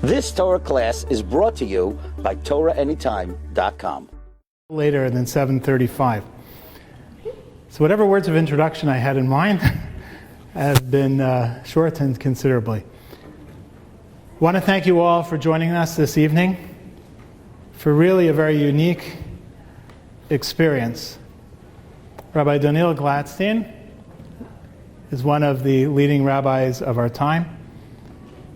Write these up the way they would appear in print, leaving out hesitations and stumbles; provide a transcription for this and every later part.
This Torah class is brought to you by TorahAnytime.com. Later than 7:35. So whatever words of introduction I had in mind have been shortened considerably. I want to thank you all for joining us this evening for really a very unique experience. Rabbi Daniel Glatstein is one of the leading rabbis of our time.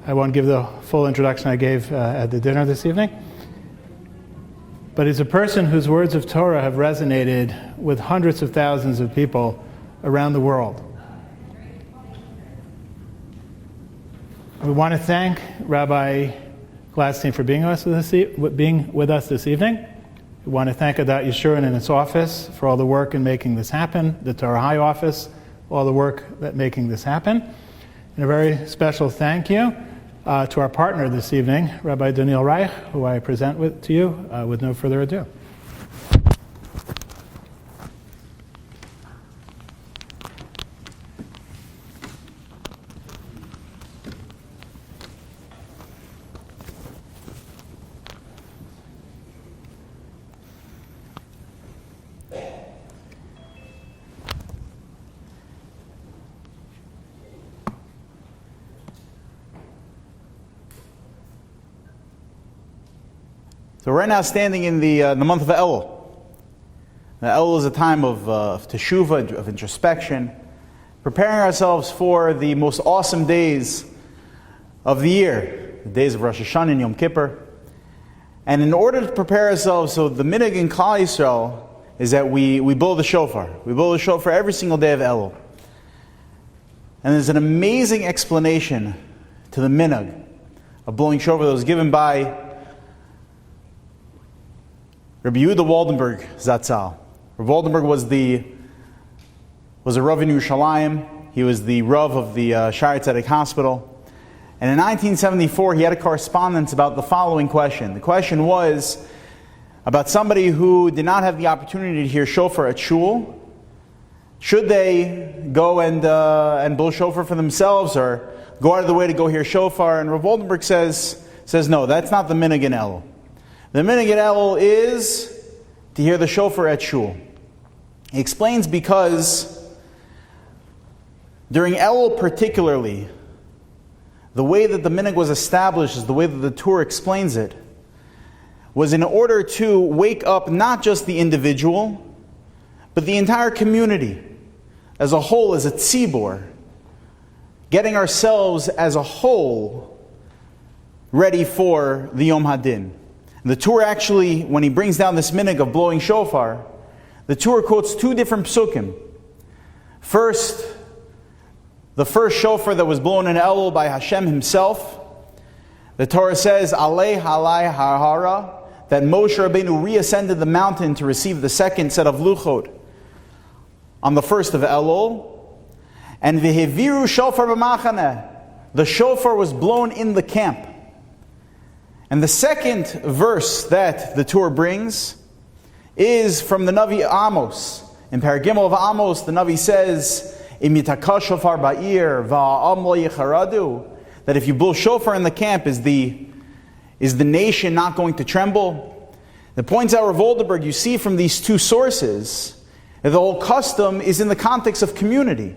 I won't give the full introduction I gave at the dinner this evening. But he's a person whose words of Torah have resonated with hundreds of thousands of people around the world. We want to thank Rabbi Glatstein for being with us this evening. We want to thank Adat Yeshurun and its office for all the work in making this happen, the Torah High Office, all the work that making this happen. And a very special thank you to our partner this evening, Rabbi Daniel Reich, who I present to you with no further ado. So we're right now standing in the month of Elul. Now, Elul is a time of TESHUVA, of introspection, preparing ourselves for the most awesome days of the year, the days of Rosh Hashanah and Yom Kippur. And in order to prepare ourselves, so the minhag in Klal Yisrael is that we blow the shofar. We blow the shofar every single day of Elul. And there's an amazing explanation to the minhag of blowing shofar that was given by Rabbi Yehuda Waldenberg Zatzal. Rabbi Waldenberg was a Rav in Yerushalayim. He was the Rav of the Shaarei Tzedek Hospital. And in 1974, he had a correspondence about the following question. The question was about somebody who did not have the opportunity to hear shofar at shul. Should they go and blow shofar for themselves, or go out of the way to go hear shofar? And Rav Waldenberg says no, that's not the minhag in Elul. The minhag in Elul is to hear the shofar at shul. He explains because during Elul particularly, the way that the minhag was established, is the way that the Torah explains it, was in order to wake up not just the individual, but the entire community as a whole, as a tzibor, getting ourselves as a whole ready for the Yom Hadin. The Torah actually, when he brings down this minhag of blowing shofar, the Torah quotes two different psukim. First, the first shofar that was blown in Elul by Hashem himself. The Torah says, Alei halai hara, that Moshe Rabbeinu reascended the mountain to receive the second set of luchot on the first of Elul. And Veheviru shofar b'machaneh, the shofar was blown in the camp. And the second verse that the Torah brings is from the Navi Amos. In Paragimel of Amos, the Navi says, Im yitaka shofar ba'ir va'am lo yicharadu, that if you blow shofar in the camp, is the nation not going to tremble? It points out Rav Waldenberg, you see from these two sources, that the whole custom is in the context of community.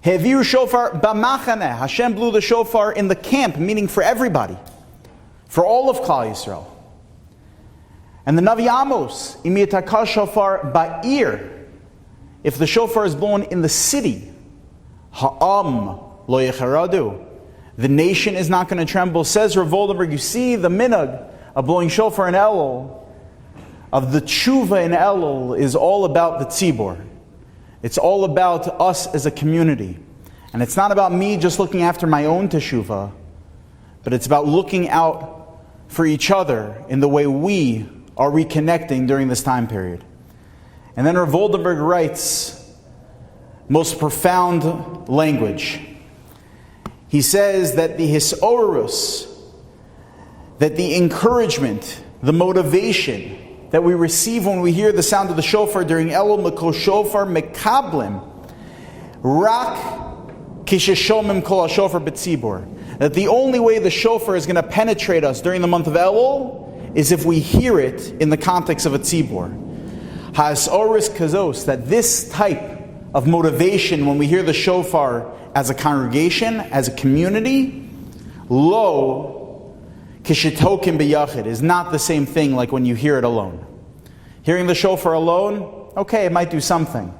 Heviru shofar b'machaneh, Hashem blew the shofar in the camp, meaning for everybody, for all of Klal Yisrael. And the Navi Amos, Im yitaka shofar ba'ir, if the shofar is blown in the city, ha'am lo yecharadu, the nation is not going to tremble. Says Rav Waldenberg, you see the minhag of blowing shofar in Elul, of the TESHUVA in Elul, is all about the tzibor. It's all about us as a community. And it's not about me just looking after my own TESHUVA, but it's about looking out for each other in the way we are reconnecting during this time period. And then Rav Waldenberg writes most profound language. He says that the hisorus, that the encouragement, the motivation that we receive when we hear the sound of the shofar during Elul, Mekol Shofar Mekablim, Rak Kisheshomim Kol HaShofar B'tzibor, that the only way the shofar is going to penetrate us during the month of Elul is if we hear it in the context of a tzibur. Ha'asoris kazos, that this type of motivation when we hear the shofar as a congregation, as a community, lo kishitokim biyachid, is not the same thing like when you hear it alone. Hearing the shofar alone, okay, it might do something.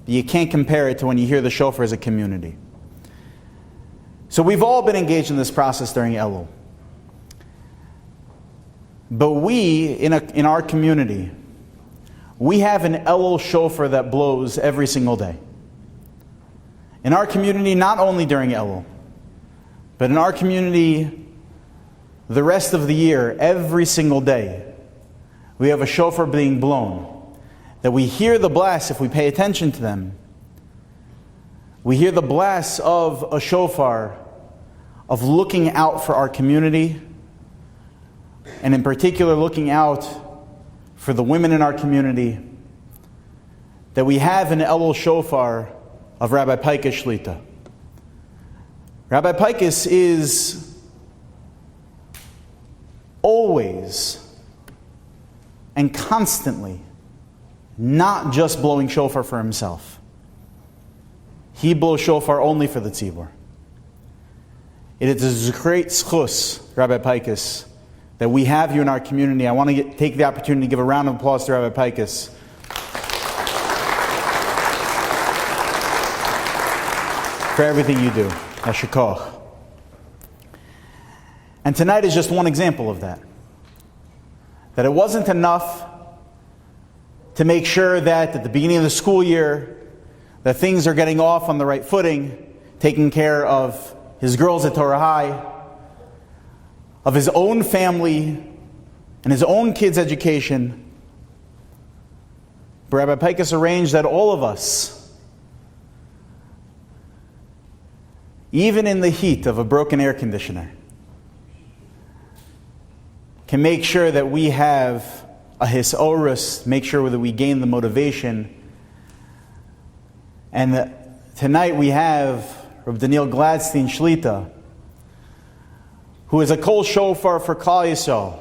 But you can't compare it to when you hear the shofar as a community. So we've all been engaged in this process during Elul. But we, in our community, we have an Elul shofar that blows every single day. In our community, not only during Elul, but in our community, the rest of the year, every single day, we have a shofar being blown. That we hear the blasts if we pay attention to them. We hear the blasts of a shofar, of looking out for our community, and in particular looking out for the women in our community, that we have an Elul shofar of Rabbi Paikus Shlita. Rabbi Paikus is always and constantly not just blowing shofar for himself. He blows shofar only for the tzibur. It is a great schus, Rabbi Paikus, that we have you in our community. I want to take the opportunity to give a round of applause to Rabbi Paikus for everything you do. Yasher koach. And tonight is just one example of that. That it wasn't enough to make sure that at the beginning of the school year that things are getting off on the right footing, taking care of his girls at Torah High, of his own family and his own kids' education. But Rabbi Paikus arranged that all of us, even in the heat of a broken air conditioner, can make sure that we have a hisorus, make sure that we gain the motivation. And that tonight we have Rabbi Glatstein Shlita, who is a kol shofar for Klal Yisrael.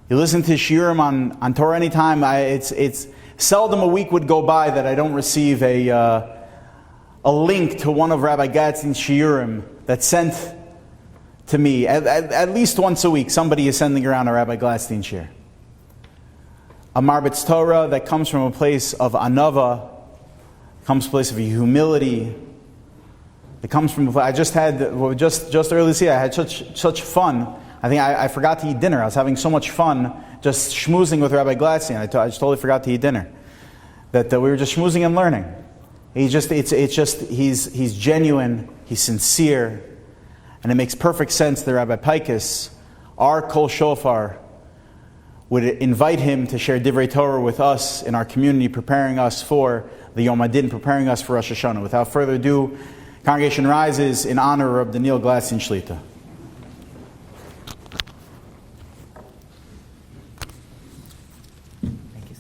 You listen to Shiurim on Torah anytime. It's seldom a week would go by that I don't receive a link to one of Rabbi Glatstein's Shiurim that's sent to me. At least once a week, somebody is sending around a Rabbi Glatstein Shiur. A marbitz Torah that comes from a place of anava, comes from a place of humility. It comes from, I just had, just earlier this year, I had such fun. I think I forgot to eat dinner. I was having so much fun just schmoozing with Rabbi Glatstein. I just totally forgot to eat dinner. That we were just schmoozing and learning. He's genuine, he's sincere, and it makes perfect sense that Rabbi Paikus, our kol shofar, would invite him to share Divrei Torah with us in our community, preparing us for the Yom Adin, preparing us for Rosh Hashanah. Without further ado, congregation rises in honor of Daniel Glatstein Shlita. Thank you.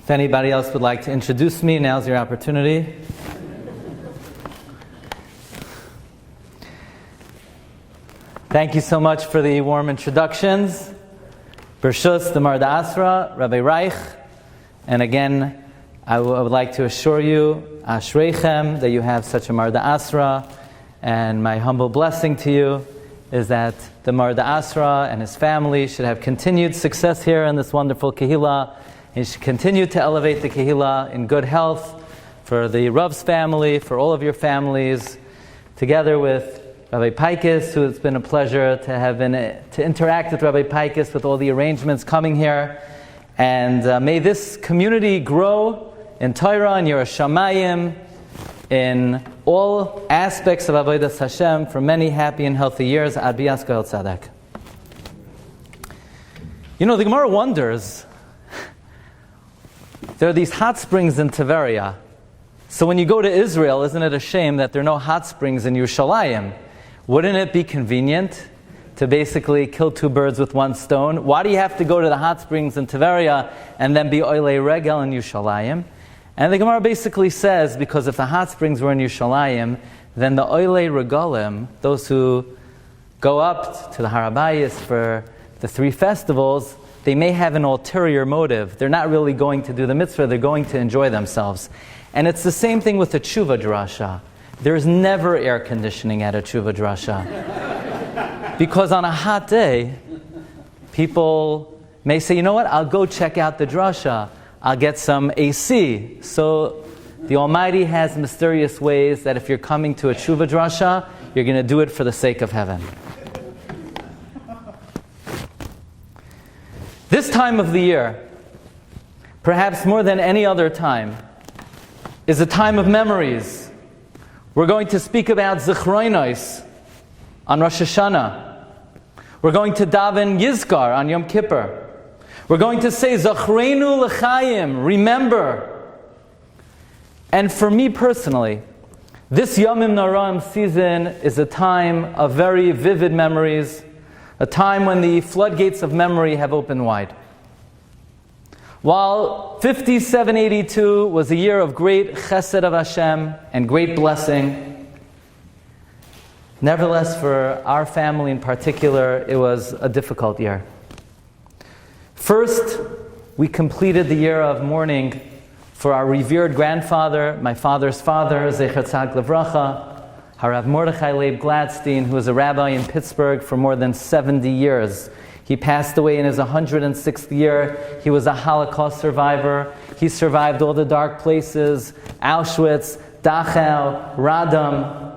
If anybody else would like to introduce me, now's your opportunity. Thank you so much for the warm introductions. Bershus, the Marda Asra, Rabbi Reich. And again, I would like to assure you, Ashreichem, that you have such a Marda Asra. And my humble blessing to you is that the Marda Asra and his family should have continued success here in this wonderful Kehillah. He should continue to elevate the Kehillah in good health for the Rav's family, for all of your families, together with Rabbi Paikus, who it's been a pleasure to interact with Rabbi Paikus with all the arrangements coming here. And may this community grow in Torah and Yiras Shamayim, in all aspects of Avodas Hashem for many happy and healthy years. Ad B'yas Goel Tzaddik. You know, the Gemara wonders, there are these hot springs in Tiberia. So when you go to Israel, isn't it a shame that there are no hot springs in Yerushalayim? Wouldn't it be convenient to basically kill two birds with one stone? Why do you have to go to the hot springs in Tiberia and then be oilei regel in Yerushalayim? And the Gemara basically says, because if the hot springs were in Yerushalayim, then the Oilei Regalim, those who go up to the Harabayis for the 3 festivals, they may have an ulterior motive. They're not really going to do the mitzvah, they're going to enjoy themselves. And it's the same thing with the TESHUVA DRASHA. There's never air conditioning at a TESHUVA DRASHA. Because on a hot day, people may say, you know what, I'll go check out the DRASHA. I'll get some AC. So the Almighty has mysterious ways that if you're coming to a TESHUVA DRASHA, you're going to do it for the sake of heaven. This time of the year, perhaps more than any other time, is a time of memories. We're going to speak about Zichronos on Rosh Hashanah. We're going to daven Yizkar on Yom Kippur. We're going to say Zachrenu L'chaim, remember. And for me personally, this Yomim Noraim season is a time of very vivid memories, a time when the floodgates of memory have opened wide. While 5782 was a year of great chesed of Hashem and great blessing, nevertheless for our family in particular, it was a difficult year. First, we completed the year of mourning for our revered grandfather, my father's father, Zecher Tzaddik Levracha, Harav Mordechai Leib Glatstein, who was a rabbi in Pittsburgh for more than 70 years. He passed away in his 106th year. He was a Holocaust survivor. He survived all the dark places, Auschwitz, Dachau, Radom.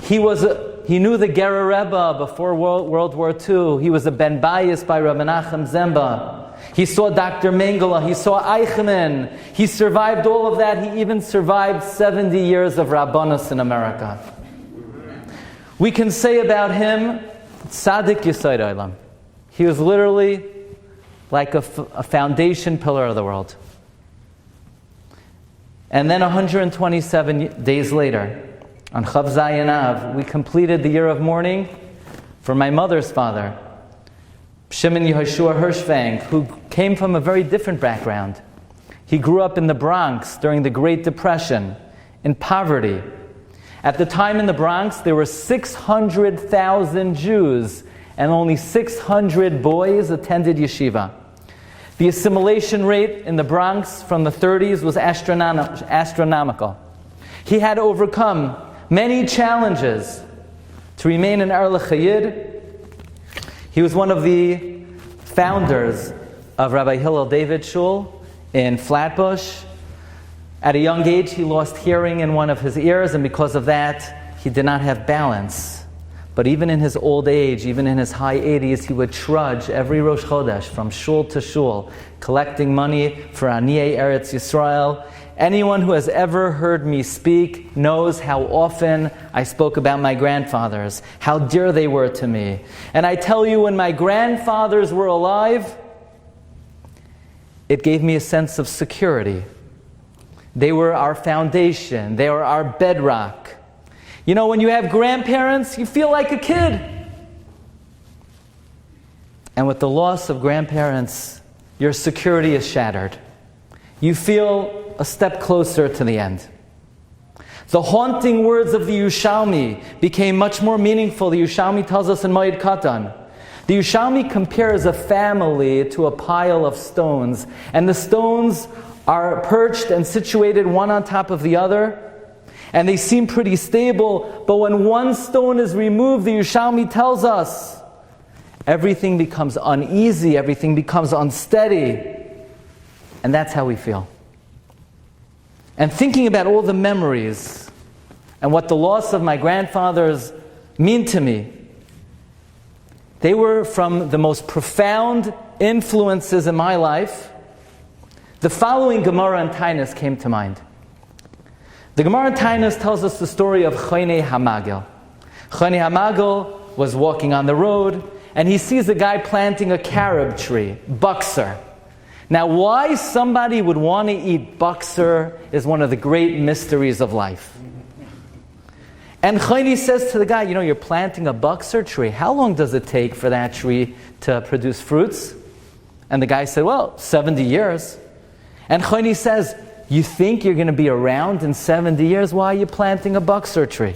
He knew the Gerer Rebbe before World War II. He was a Ben Bayis by Rabbi Menachem Zemba. He saw Dr. Mengele. He saw Eichmann. He survived all of that. He even survived 70 years of Rabbanos in America. We can say about him, Tzaddik Yesod Olam. He was literally like a foundation pillar of the world. And then 127 days later, on Chav Zayin Av, we completed the year of mourning for my mother's father, Shimon Yehoshua Hirschfang, who came from a very different background. He grew up in the Bronx during the Great Depression, in poverty. At the time in the Bronx, there were 600,000 Jews, and only 600 boys attended yeshiva. The assimilation rate in the Bronx from the 30s was astronomical. He had to overcome many challenges to remain an Erlich Hayid. He was one of the founders of Rabbi Hillel David Shul in Flatbush. At a young age, he lost hearing in one of his ears, and because of that, he did not have balance. But even in his old age, even in his high 80s, he would trudge every Rosh Chodesh from shul to shul, collecting money for Aniyei Eretz Yisrael. Anyone who has ever heard me speak knows how often I spoke about my grandfathers, how dear they were to me. And I tell you, when my grandfathers were alive, it gave me a sense of security. They were our foundation. They were our bedrock. You know, when you have grandparents, you feel like a kid. And with the loss of grandparents, your security is shattered. You feel a step closer to the end. The haunting words of the Yerushalmi became much more meaningful. The Yerushalmi tells us in Moed Katan. The Yerushalmi compares a family to a pile of stones, and the stones are perched and situated one on top of the other, and they seem pretty stable, but when one stone is removed, the Yerushalmi tells us, everything becomes uneasy, everything becomes unsteady, and that's how we feel. And thinking about all the memories and what the loss of my grandfathers mean to me, they were from the most profound influences in my life. The following Gemara and Tainis came to mind. The Gemara and Tainis tells us the story of Chonei Hamagel. Chonei Hamagel was walking on the road, and he sees a guy planting a carob tree, buxer. Now, why somebody would want to eat buxer is one of the great mysteries of life. And Chonei says to the guy, you know, you're planting a buxer tree. How long does it take for that tree to produce fruits? And the guy said, well, 70 years. And Chonei says, You think you're going to be around in 70 years? Why are you planting a buxer tree?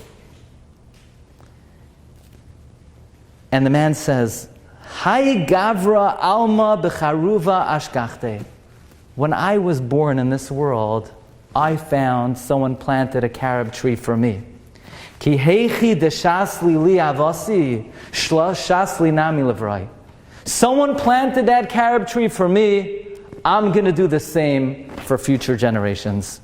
And the man says, Hai gavra alma becharuva ashkachte. When I was born in this world, I found someone planted a carob tree for me. Ki heichi deshasli li avasi, shasli nami levrai. Someone planted that carob tree for me, I'm going to do the same for future generations.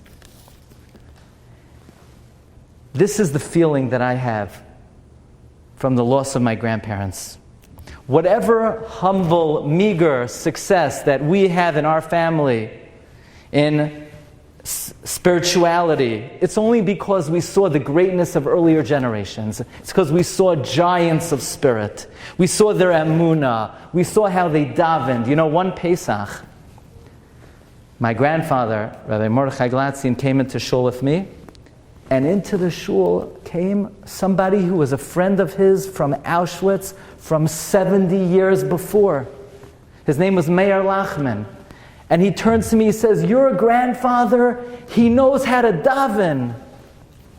This is the feeling that I have from the loss of my grandparents. Whatever humble, meager success that we have in our family, in spirituality, it's only because we saw the greatness of earlier generations. It's because we saw giants of spirit. We saw their emunah. We saw how they davened. You know, one Pesach, my grandfather, Rabbi Mordechai Glatstein, came into shul with me, and into the shul came somebody who was a friend of his from Auschwitz from 70 years before. His name was Meir Lachman. And he turns to me, he says, your grandfather, he knows how to daven. I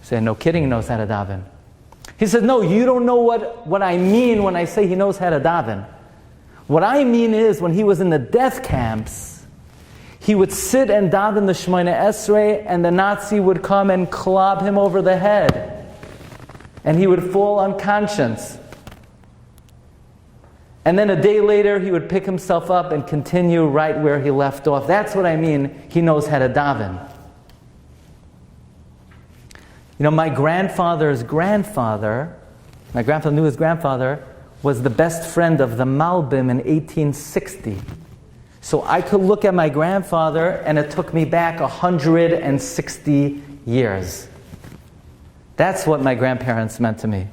said, no kidding, he knows how to daven. He said, no, you don't know what I mean when I say he knows how to daven. What I mean is, when he was in the death camps, he would sit and daven the Shemona Esrei, and the Nazi would come and club him over the head. And he would fall unconscious. And then a day later, he would pick himself up and continue right where he left off. That's what I mean, he knows how to daven. You know, my grandfather knew his grandfather, was the best friend of the Malbim in 1860. So I could look at my grandfather, and it took me back 160 years. That's what my grandparents meant to me.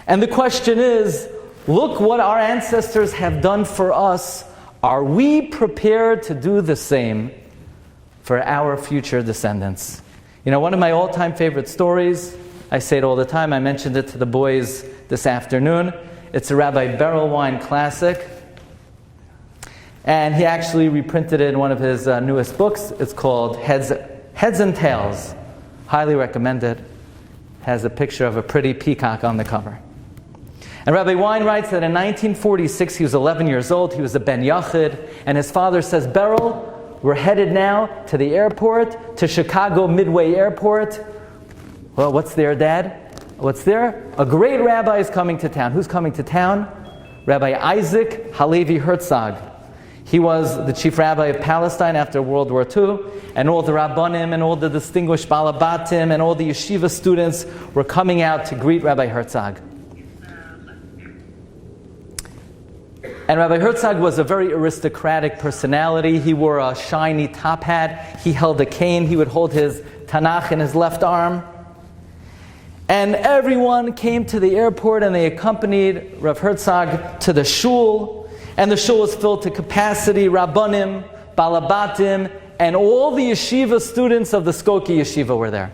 And the question is, look what our ancestors have done for us. Are we prepared to do the same for our future descendants? You know, one of my all-time favorite stories, I say it all the time, I mentioned it to the boys this afternoon. It's a Rabbi Berelwein classic. And he actually reprinted it in one of his newest books. It's called Heads and Tails. Highly recommend it. Has a picture of a pretty peacock on the cover. And Rabbi Wein writes that in 1946, he was 11 years old, he was a Ben Yachid, and his father says, Beryl, we're headed now to the airport, to Chicago Midway Airport. Well, what's there, Dad? What's there? A great rabbi is coming to town. Who's coming to town? Rabbi Isaac Halevi Herzog. He was the chief rabbi of Palestine after World War II, and all the Rabbanim and all the distinguished Balabatim and all the yeshiva students were coming out to greet Rabbi Herzog. And Rabbi Herzog was a very aristocratic personality. He wore a shiny top hat. He held a cane. He would hold his Tanakh in his left arm. And everyone came to the airport, and they accompanied Rav Herzog to the shul. And the shul was filled to capacity. Rabbanim, Balabatim, and all the yeshiva students of the Skokie Yeshiva were there.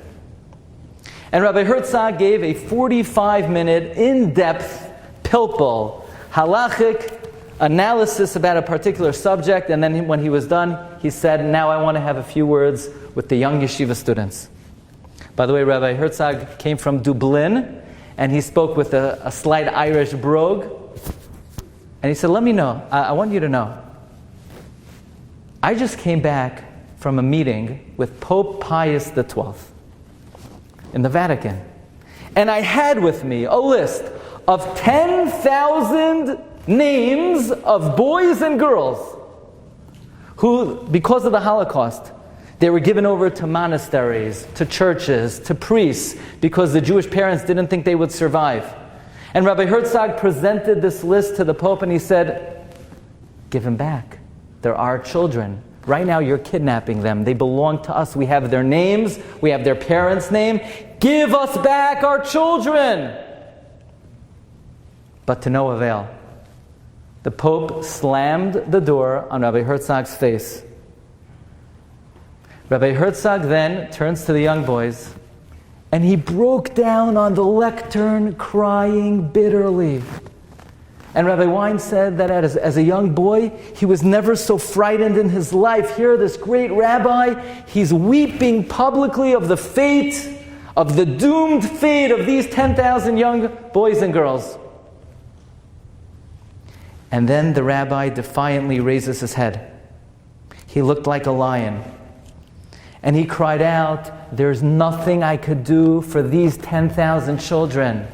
And Rabbi Herzog gave a 45-minute, in-depth, pilpul, halachic analysis about a particular subject, and then when he was done, he said, now I want to have a few words with the young yeshiva students. By the way, Rabbi Herzog came from Dublin, and he spoke with a slight Irish brogue. And he said, let me know, I want you to know, I just came back from a meeting with Pope Pius XII in the Vatican. And I had with me a list of 10,000 names of boys and girls who, because of the Holocaust, they were given over to monasteries, to churches, to priests, because the Jewish parents didn't think they would survive. And Rabbi Herzog presented this list to the Pope, and he said, give them back. They're our children. Right now you're kidnapping them. They belong to us. We have their names. We have their parents' name. Give us back our children. But to no avail. The Pope slammed the door on Rabbi Herzog's face. Rabbi Herzog then turns to the young boys, and he broke down on the lectern crying bitterly. And Rabbi Wein said that as a young boy, he was never so frightened in his life. Here, this great rabbi, he's weeping publicly of the fate, of the doomed fate of these 10,000 young boys and girls. And then the rabbi defiantly raises his head. He looked like a lion. And he cried out, "There's nothing I could do for these 10,000 children.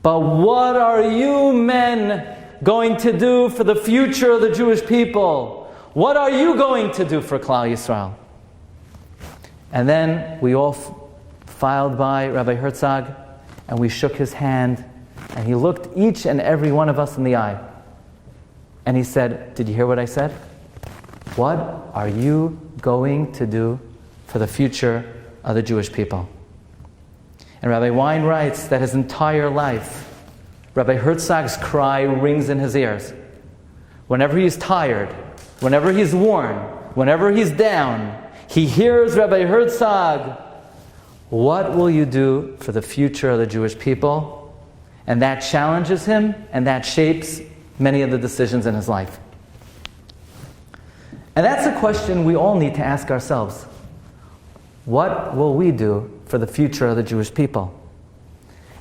But what are you men going to do for the future of the Jewish people? What are you going to do for Klal Yisrael?" And then we all filed by Rabbi Herzog, and we shook his hand, and he looked each and every one of us in the eye. And he said, "Did you hear what I said? What are you going to do for the future of the Jewish people?" And Rabbi Wein writes that his entire life, Rabbi Herzog's cry rings in his ears. Whenever he's tired, whenever he's worn, whenever he's down, he hears Rabbi Herzog, "What will you do for the future of the Jewish people?" And that challenges him, and that shapes many of the decisions in his life. And that's a question we all need to ask ourselves. What will we do for the future of the Jewish people?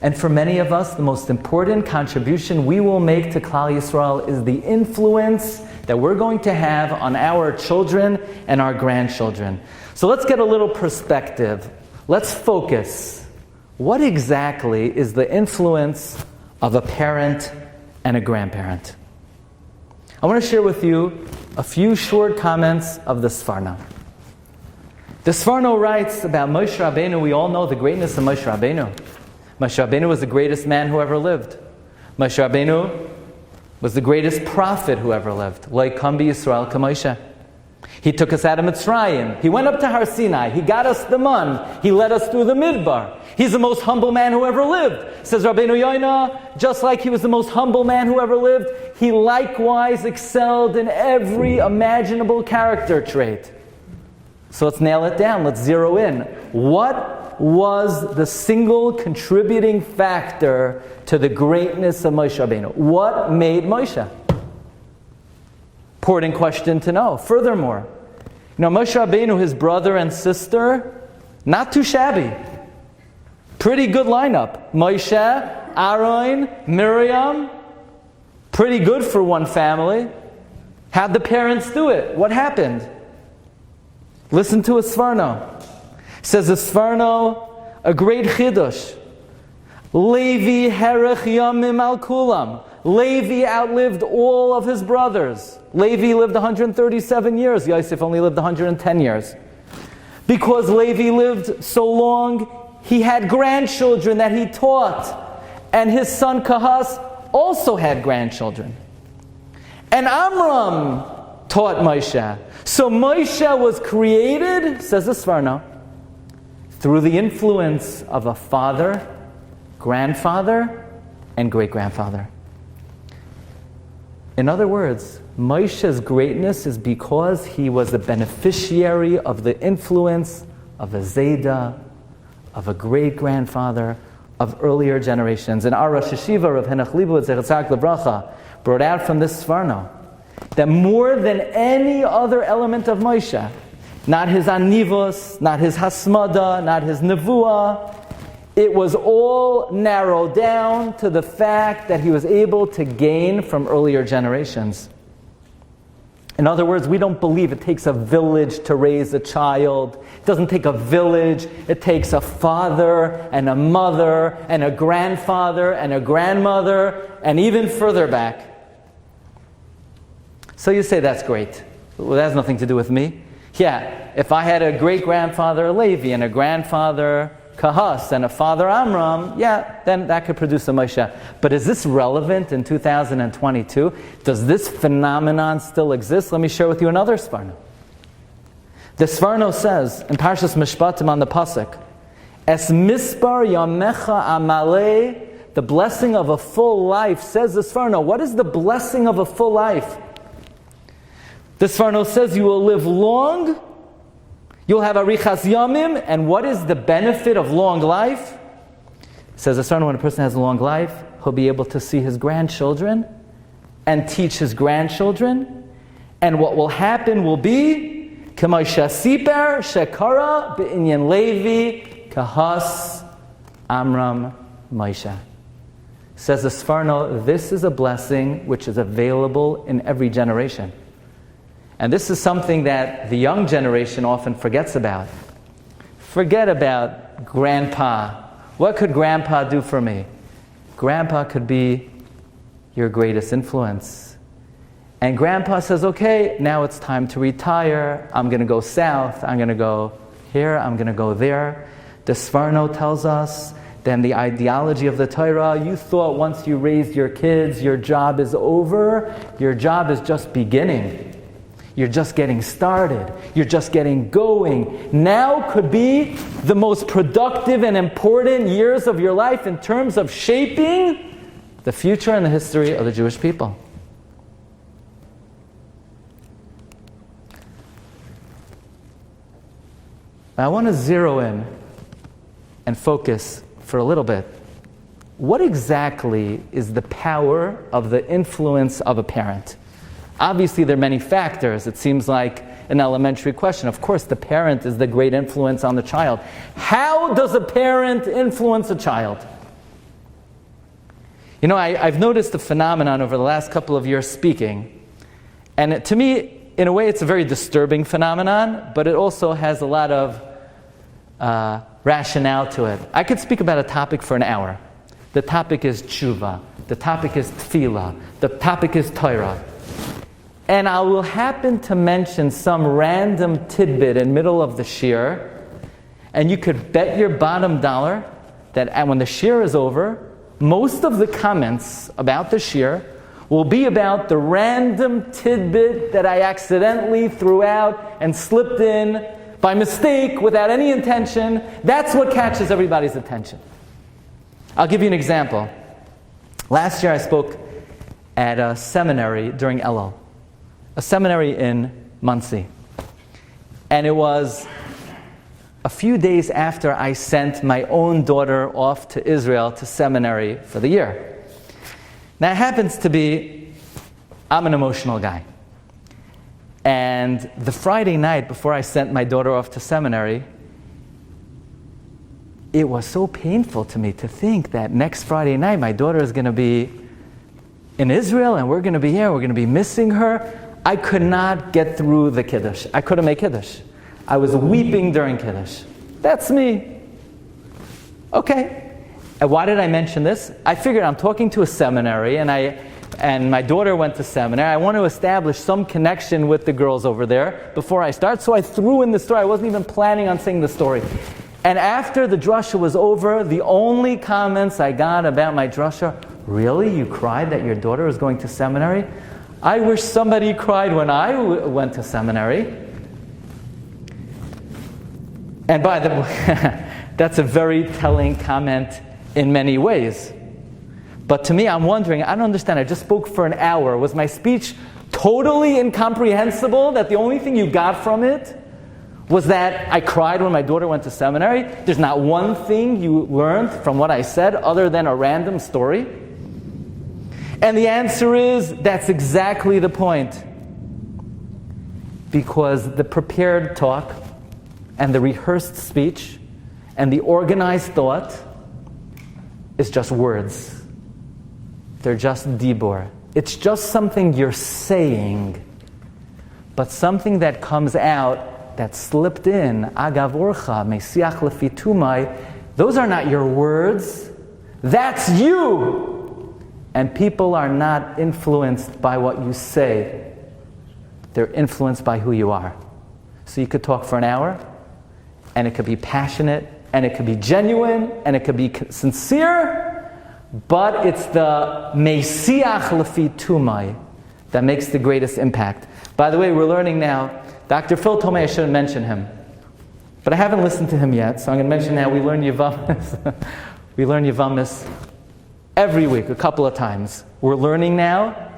And for many of us, the most important contribution we will make to Klal Yisrael is the influence that we're going to have on our children and our grandchildren. So let's get a little perspective. Let's focus. What exactly is the influence of a parent and a grandparent? I want to share with you a few short comments of the Sforno. The Sforno writes about Moshe Rabbeinu. We all know the greatness of Moshe Rabbeinu. Moshe Rabbeinu was the greatest man who ever lived. Moshe Rabbeinu was the greatest prophet who ever lived. Lo yikam b'Yisrael k'Moshe. He took us out of Mitzrayim. He went up to Har Sinai. He got us the man. He led us through the Midbar. He's the most humble man who ever lived. Says Rabbeinu Yoina, just like he was the most humble man who ever lived, he likewise excelled in every imaginable character trait. So let's nail it down. Let's zero in. What was the single contributing factor to the greatness of Moshe Rabbeinu? What made Moshe? Important question to know. Furthermore, Moshe Rabbeinu, his brother and sister, not too shabby. Pretty good lineup. Moshe, Aaron, Miriam, pretty good for one family. How'd the parents do it? What happened? Listen to a Sforno. Says a Sforno, a great chidush. Levi herech Yomim al kulam. Levi outlived all of his brothers. Levi lived 137 years. Yosef only lived 110 years. Because Levi lived so long, he had grandchildren that he taught. And his son Kahas also had grandchildren. And Amram taught Moshe. So Moshe was created, says the Sforno, through the influence of a father, grandfather, and great-grandfather. In other words, Moshe's greatness is because he was a beneficiary of the influence of a Zayda, of a great-grandfather, of earlier generations. And our Rosh Hashiva, Rav Henoch Leibowitz, Zechatzak Lebracha, brought out from this Sforno that more than any other element of Moshe, not his anivos, not his hasmada, not his nevuah, it was all narrowed down to the fact that he was able to gain from earlier generations. In other words, we don't believe it takes a village to raise a child. It doesn't take a village. It takes a father and a mother and a grandfather and a grandmother and even further back. So you say, that's great. Well, that has nothing to do with me. Yeah, if I had a great-grandfather Levi and a grandfather Kahas and a father Amram, yeah, then that could produce a Moshe. But is this relevant in 2022? Does this phenomenon still exist? Let me share with you another Sforno. The Sforno says in Parshas Mishpatim on the pasuk, Es mispar yamecha amalei, the blessing of a full life. Says the Sforno, what is the blessing of a full life? The Sforno says you will live long, you'll have arichas yomim, and what is the benefit of long life? Says the Sforno, when a person has a long life, he'll be able to see his grandchildren and teach his grandchildren. And what will happen will be, K'may shasiper shekara be'inyan Levi kahas Amram Moshe. Says the Sforno, this is a blessing which is available in every generation. And this is something that the young generation often forgets about. Forget about grandpa. What could grandpa do for me? Grandpa could be your greatest influence. And grandpa says, okay, now it's time to retire. I'm going to go south. I'm going to go here. I'm going to go there. The Sforno tells us, then the ideology of the Torah, you thought once you raised your kids, your job is over. Your job is just beginning. You're just getting started. You're just getting going. Now could be the most productive and important years of your life in terms of shaping the future and the history of the Jewish people. I want to zero in and focus for a little bit. What exactly is the power of the influence of a parent? Obviously, there are many factors. It seems like an elementary question. Of course, the parent is the great influence on the child. How does a parent influence a child? You know, I've noticed a phenomenon over the last couple of years speaking, and to me, in a way, it's a very disturbing phenomenon, but it also has a lot of rationale to it. I could speak about a topic for an hour. The topic is TESHUVA. The topic is tefillah. The topic is Torah. And I will happen to mention some random tidbit in the middle of the shiur, and you could bet your bottom dollar that when the shiur is over, most of the comments about the shiur will be about the random tidbit that I accidentally threw out and slipped in by mistake without any intention. That's what catches everybody's attention. I'll give you an example. Last year I spoke at a seminary during Elul, a seminary in Monsey. And it was a few days after I sent my own daughter off to Israel to seminary for the year. Now it happens to be, I'm an emotional guy. And the Friday night before I sent my daughter off to seminary, it was so painful to me to think that next Friday night my daughter is going to be in Israel and we're going to be here, we're going to be missing her. I could not get through the Kiddush. I couldn't make Kiddush. I was weeping during Kiddush. That's me. Okay. And why did I mention this? I figured I'm talking to a seminary and my daughter went to seminary. I want to establish some connection with the girls over there before I start. So I threw in the story. I wasn't even planning on saying the story. And after the DRASHA was over, the only comments I got about my DRASHA, really? You cried that your daughter was going to seminary? I wish somebody cried when I went to seminary. And by the way, that's a very telling comment in many ways. But to me, I'm wondering, I don't understand, I just spoke for an hour. Was my speech totally incomprehensible, that the only thing you got from it was that I cried when my daughter went to seminary? There's not one thing you learned from what I said other than a random story? And the answer is, that's exactly the point. Because the prepared talk and the rehearsed speech and the organized thought is just words. They're just dibur. It's just something you're saying, but something that comes out, that slipped in, agav orcha, mesiach lefi tumai, those are not your words. That's you! And people are not influenced by what you say. They're influenced by who you are. So you could talk for an hour, and it could be passionate, and it could be genuine, and it could be sincere, but it's the mesiach lefi tumai that makes the greatest impact. By the way, we're learning now, Dr. Phil told me I shouldn't mention him, but I haven't listened to him yet, so I'm going to mention now, we learn Yavamis. We learn Yavamis every week, a couple of times. We're learning now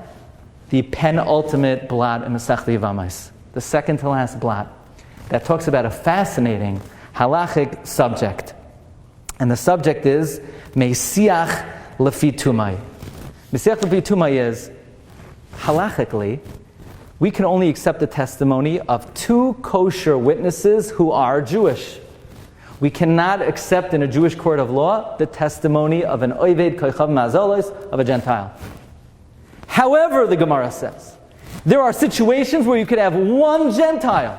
the penultimate blot in Masechta Yavamis, the second to last blot, that talks about a fascinating halachic subject. And the subject is Mesiach lefi tumai. Mesiach lefi tumai is, halachically, we can only accept the testimony of 2 kosher witnesses who are Jewish. We cannot accept in a Jewish court of law the testimony of an oived koichav mazolos, of a Gentile. However, the Gemara says, there are situations where you could have one Gentile.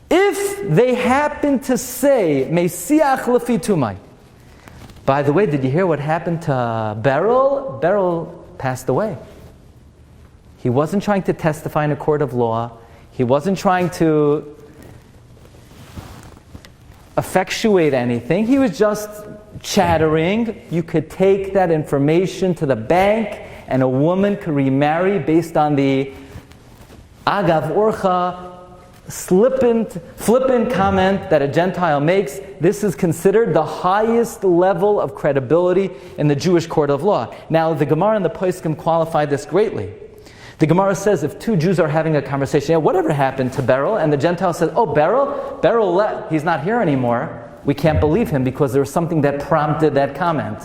If they happen to say, Mesiach lefi tumai. By the way, did you hear what happened to Beryl? Beryl passed away. He wasn't trying to testify in a court of law. He wasn't trying to effectuate anything. He was just chattering. You could take that information to the bank and a woman could remarry based on the agav orcha, flippant comment that a Gentile makes. This is considered the highest level of credibility in the Jewish court of law. Now, the Gemara and the Poskim qualify this greatly. The Gemara says if 2 Jews are having a conversation, whatever happened to Beryl? And the Gentile says, oh, Beryl, he's not here anymore. We can't believe him because there was something that prompted that comment.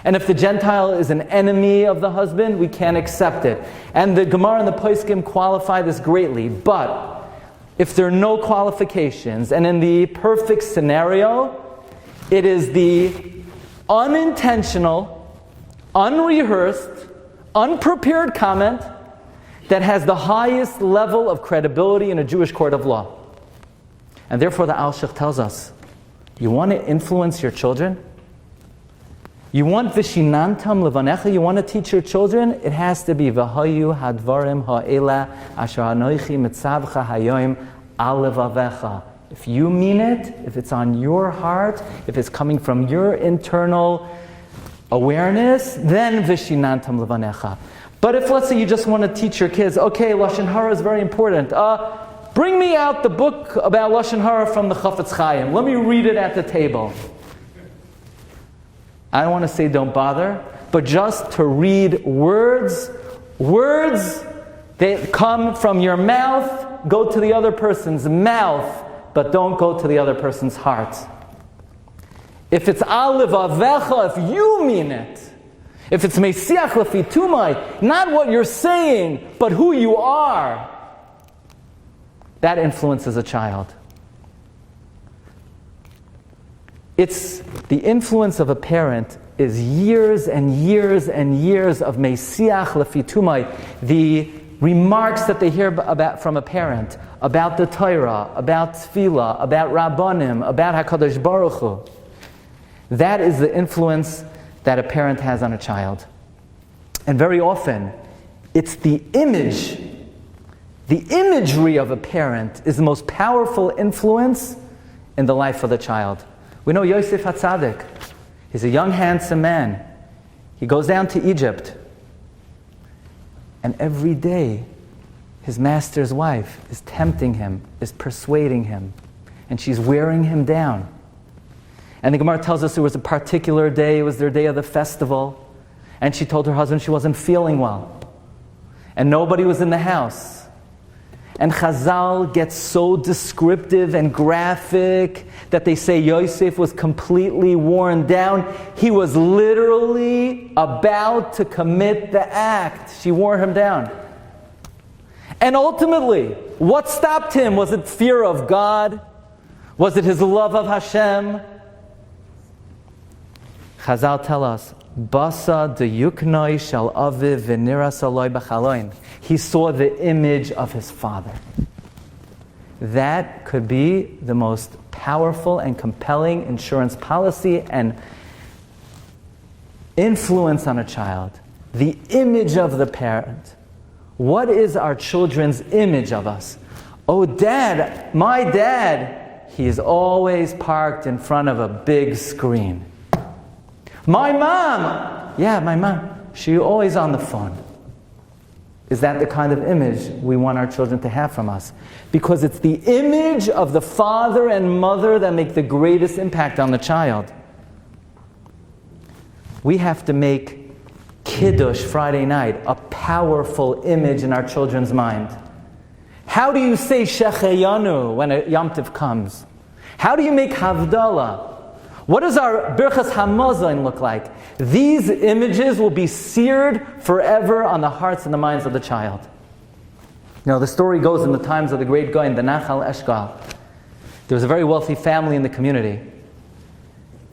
And if the Gentile is an enemy of the husband, we can't accept it. And the Gemara and the Poskim qualify this greatly. But if there are no qualifications, and in the perfect scenario, it is the unintentional, unrehearsed, unprepared comment that has the highest level of credibility in a Jewish court of law. And therefore the Al-Shich tells us, you want to influence your children? You want Vishinantam levanecha? You want to teach your children? It has to be V'hayu hadvarim ha'ela asher anoichi mitzavcha hayoim al levavecha. If you mean it, if it's on your heart, if it's coming from your internal awareness, then Vishinantam levanecha. But if, let's say, you just want to teach your kids, okay, Lashon Hara is very important. Bring me out the book about Lashon Hara from the Chafetz Chaim. Let me read it at the table. I don't want to say don't bother, but just to read words that come from your mouth, go to the other person's mouth, but don't go to the other person's heart. If it's Al Levavecha, if you mean it, if it's Mesiach lefi tumai, not what you're saying, but who you are, that influences a child. It's the influence of a parent is years and years and years of Mesiach lefi tumai, the remarks that they hear about from a parent, about the Torah, about Tefillah, about Rabbanim, about HaKadosh Baruch Hu. That is the influence that a parent has on a child. And very often, it's the imagery of a parent is the most powerful influence in the life of the child. We know Yosef HaTzadik. He's a young, handsome man. He goes down to Egypt. And every day, his master's wife is tempting him, is persuading him. And she's wearing him down. And the Gemara tells us there was a particular day, it was their day of the festival, and she told her husband she wasn't feeling well. And nobody was in the house. And Chazal gets so descriptive and graphic that they say Yosef was completely worn down. He was literally about to commit the act. She wore him down. And ultimately, what stopped him? Was it fear of God? Was it his love of Hashem? Chazal tell us, Basa de yuknoi shal aviv v'nira saloi b'chaloin. He saw the image of his father. That could be the most powerful and compelling insurance policy and influence on a child. The image of the parent. What is our children's image of us? Oh, Dad, my dad, he is always parked in front of a big screen. My mom, my mom, she's always on the phone. Is that the kind of image we want our children to have from us? Because it's the image of the father and mother that make the greatest impact on the child. We have to make Kiddush Friday night a powerful image in our children's mind. How do you say Shecheyanu when a Yom Tov comes? How do you make Havdalah? What does our Birchas Hamazon look like? These images will be seared forever on the hearts and the minds of the child. The story goes in the times of the great guy in the Nachal Eshkol. There was a very wealthy family in the community,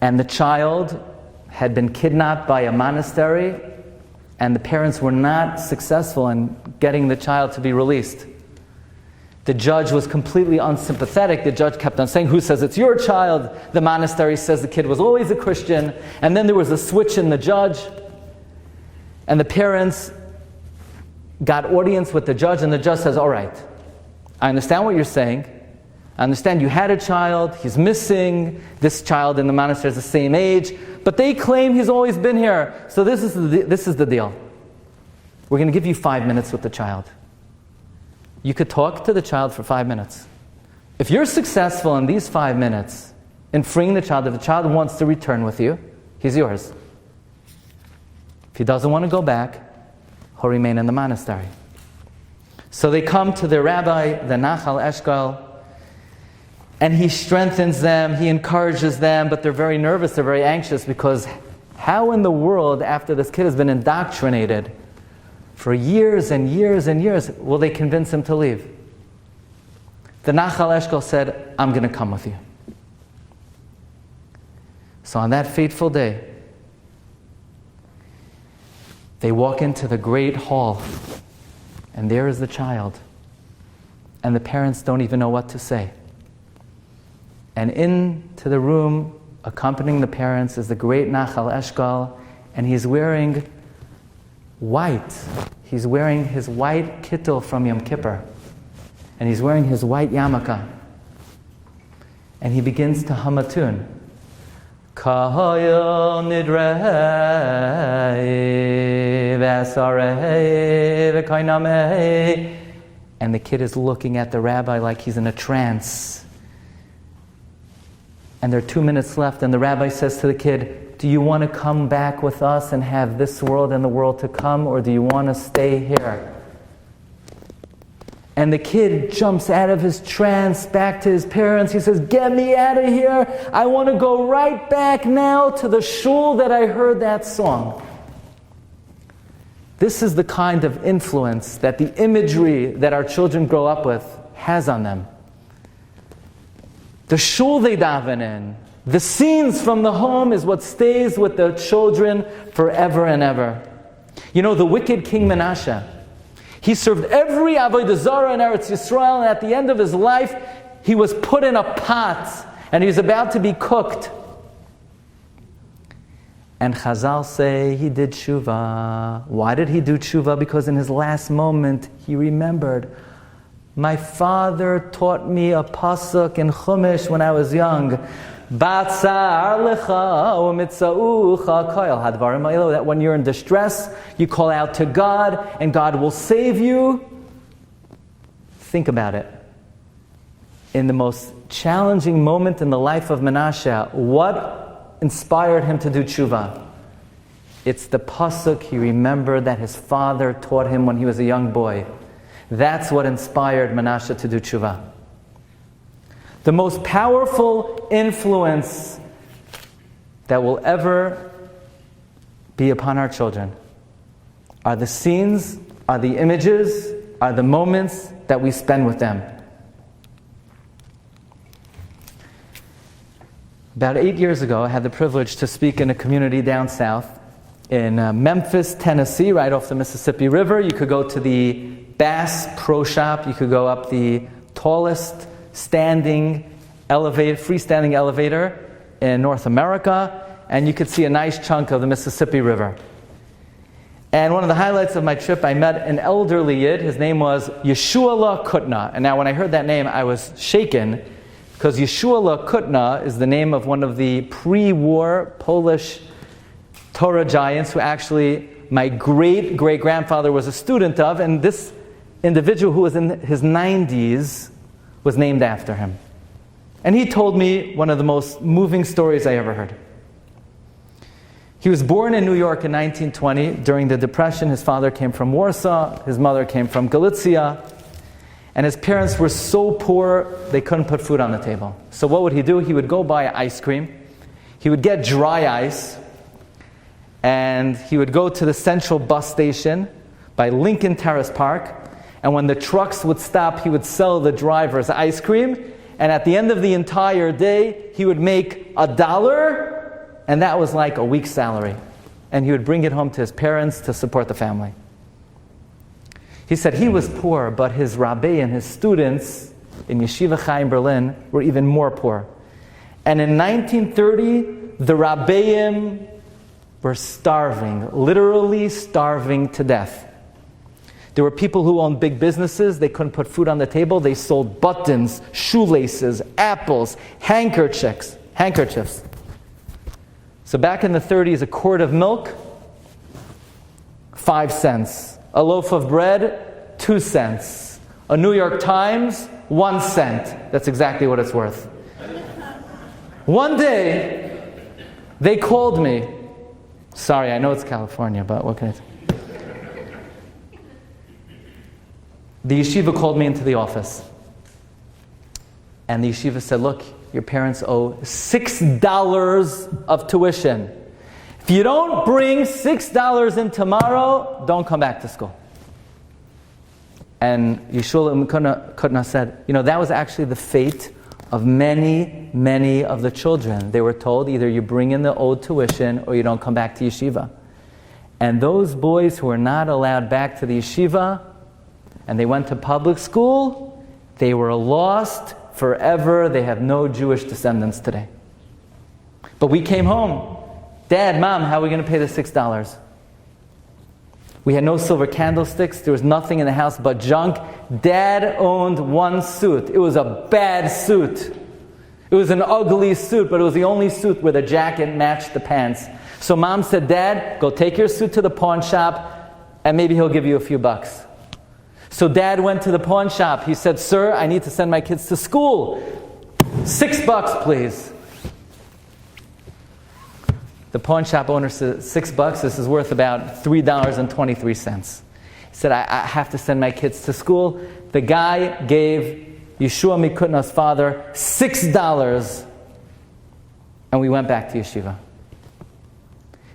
and the child had been kidnapped by a monastery, and the parents were not successful in getting the child to be released. The judge was completely unsympathetic. The judge kept on saying, "Who says it's your child?" The monastery says the kid was always a Christian. And then there was a switch in the judge, and the parents got audience with the judge, and the judge says, "All right, I understand what you're saying. I understand you had a child, he's missing, this child in the monastery is the same age, but they claim he's always been here. So this is the deal. We're going to give you 5 minutes with the child. You could talk to the child for 5 minutes. If you're successful in these 5 minutes in freeing the child, if the child wants to return with you, he's yours. If he doesn't want to go back, he'll remain in the monastery." So they come to the rabbi, the Nachal Eshkol, and he strengthens them, he encourages them, but they're very nervous, they're very anxious, because how in the world, after this kid has been indoctrinated for years and years and years, will they convince him to leave? The Nachal Eshkol said, "I'm going to come with you." So on that fateful day, they walk into the great hall, and there is the child, and the parents don't even know what to say. And into the room, accompanying the parents, is the great Nachal Eshkol, and he's wearing white. He's wearing his white kittel from Yom Kippur, and he's wearing his white yarmulke. And he begins to hum a tune. Kahayel nidrei v'asarei v'kainamei. And the kid is looking at the rabbi like he's in a trance. And there are 2 minutes left, and the rabbi says to the kid, "Do you want to come back with us and have this world and the world to come, or do you want to stay here?" And the kid jumps out of his trance back to his parents. He says, "Get me out of here. I want to go right back now to the shul that I heard that song." This is the kind of influence that the imagery that our children grow up with has on them. The shul they daven in, the scenes from the home is what stays with the children forever and ever. The wicked King Menashe, he served every avodah zarah in Eretz Yisrael, and at the end of his life, he was put in a pot, and he was about to be cooked. And Chazal say he did TESHUVA. Why did he do TESHUVA? Because in his last moment, he remembered, "My father taught me a pasuk in Chumash when I was young. That when you're in distress, you call out to God, and God will save you." Think about it. In the most challenging moment in the life of Menashe, what inspired him to do TESHUVA? It's the pasuk he remembered that his father taught him when he was a young boy. That's what inspired Menashe to do TESHUVA. The most powerful influence that will ever be upon our children are the scenes, are the images, are the moments that we spend with them. About 8 years ago, I had the privilege to speak in a community down south in Memphis, Tennessee, right off the Mississippi River. You could go to the Bass Pro Shop. You could go up the tallest freestanding elevator in North America, and you could see a nice chunk of the Mississippi River. And one of the highlights of my trip, I met an elderly Yid. His name was Yeshua Kutna. And now when I heard that name, I was shaken, because Yeshua Kutna is the name of one of the pre-war Polish Torah giants who actually my great-great-grandfather was a student of, and this individual who was in his 90s was named after him. And he told me one of the most moving stories I ever heard. He was born in New York in 1920. During the Depression, his father came from Warsaw, his mother came from Galicia, and his parents were so poor they couldn't put food on the table. So what would he do? He would go buy ice cream. he would get dry ice, and he would go to the central bus station by Lincoln Terrace Park, and when the trucks would stop, he would sell the drivers ice cream, and at the end of the entire day, he would make $1, and that was like a week's salary. And he would bring it home to his parents to support the family. He said he was poor, but his Rabbi and his students in Yeshiva Chai in Berlin were even more poor. And in 1930, the Rabbeim were starving, literally starving to death. There were people who owned big businesses. They couldn't put food on the table. They sold buttons, shoelaces, apples, handkerchiefs. So back in the 30s, a quart of milk, 5 cents. A loaf of bread, 2 cents. A New York Times, 1 cent. That's exactly what it's worth. One day, they called me. Sorry, I know it's California, but what can I say? The yeshiva called me into the office. And the yeshiva said, look, your parents owe $6 of tuition. If you don't bring $6 in tomorrow, don't come back to school. And Yeshua couldn't have said, that was actually the fate of many, many of the children. They were told either you bring in the owed tuition or you don't come back to yeshiva. And those boys who were not allowed back to the yeshiva and they went to public school, they were lost forever. They have no Jewish descendants today. But we came home. Dad, Mom, how are we going to pay the $6? We had no silver candlesticks. There was nothing in the house but junk. Dad owned one suit. It was a bad suit. It was an ugly suit, but it was the only suit where the jacket matched the pants. So Mom said, Dad, go take your suit to the pawn shop, and maybe he'll give you a few bucks. So Dad went to the pawn shop. He said, Sir, I need to send my kids to school. $6, please. The pawn shop owner said, $6, this is worth about $3.23. He said, I have to send my kids to school. The guy gave Yeshua Mikutna's father $6, and we went back to yeshiva.